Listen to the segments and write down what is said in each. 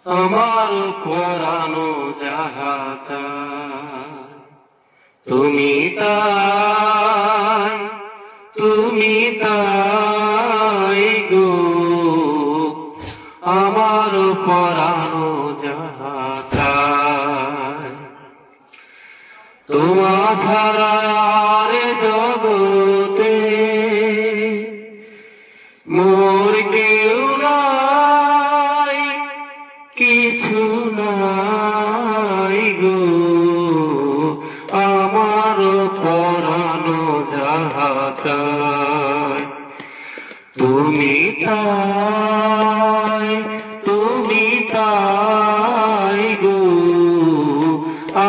আমার পরানো যাহা চায় তুমি তাই গো, আমার পরানো যাহা চায়। তোমা ছাড়া আর জগতে মোর কেউ নাই, কিছু নাই গো, আমার পরানো যাহা চায় তুমি তাই গো,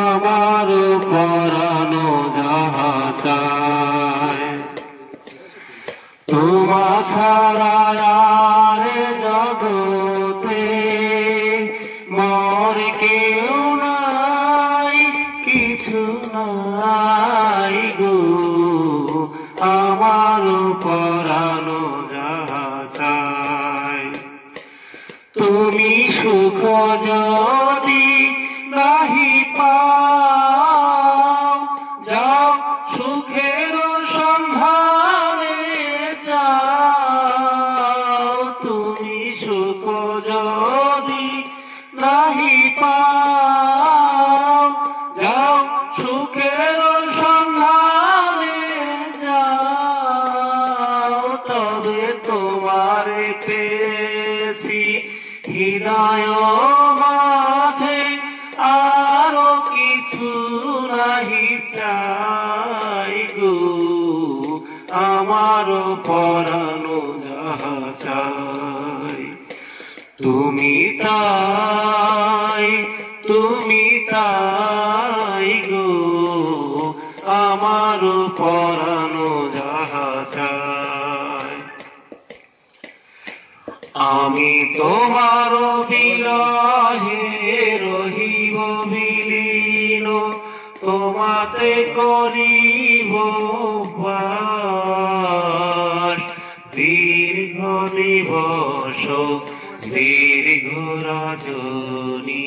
আমার পরানো যাহা চায়। তোমা ছাড়া আর জগতে মোর কেউ নাই, কিছু নাই গো, আমার পরানো যাহা চায়। তুমি সুখ যদি নাহি পাও, যাও সুখের সন্ধানে যাও। তুমি সুখ যদি নাহি পাও, যাও সুখের সন্ধানে যাও। তবে তোমারে পেয়েছি হৃদয় মাঝে, আরো কিছু নাহি চাই গো, আমার পরানো যাহা চাই তুমি তাই গো, আমার পরানো যাহা চায়। আমি তোমার বিরহে রহিব বিলীন, তোমাতে করিব বাস। দীর্ঘ দিবস দীর্ঘ রজনী,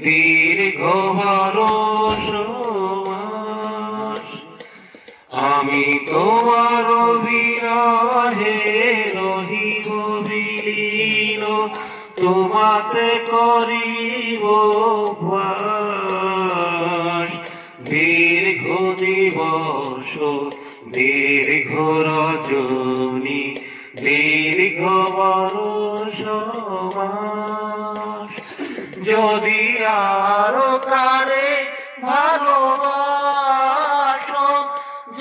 দীর্ঘ বরষ মাস। আমি তোমার বিরহে রহিব বিলীন, তোমাতে করিব বাস। দীর্ঘ দিবস দীর্ঘ রজনী, দীর্ঘ বরষ মাস। যদি আরো কারে ভালোবাসো,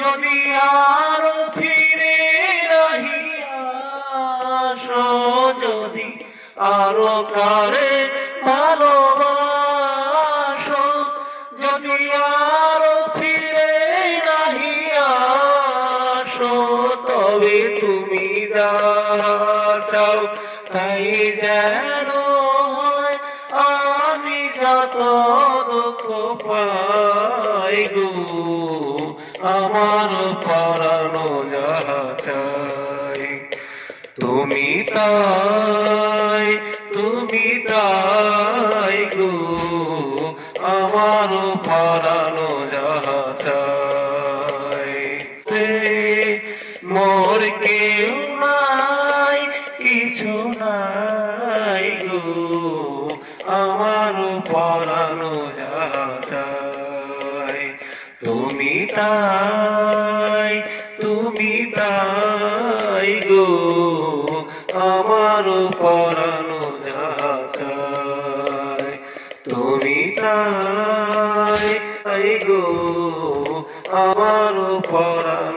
যদি আরো ফিরে নাহি আসো, যদি আরো কারে ভালোবাসো, যদি আরো ফিরে নাহি আসো। তবে তুমি যা চাও তাই যেন হয়, আমি যত দুঃখ পাই গো, আমার পরানো যাহা চাই তুমি তাই গো, আমার পরানো যাহা চাই। মোর কেউ নাই, কিছু নাই গো, আমার পরানো যাহা চাই তুমি তাই গো, আমার পরানো যাহা চাই তুমি তাই গো, আমার পরানো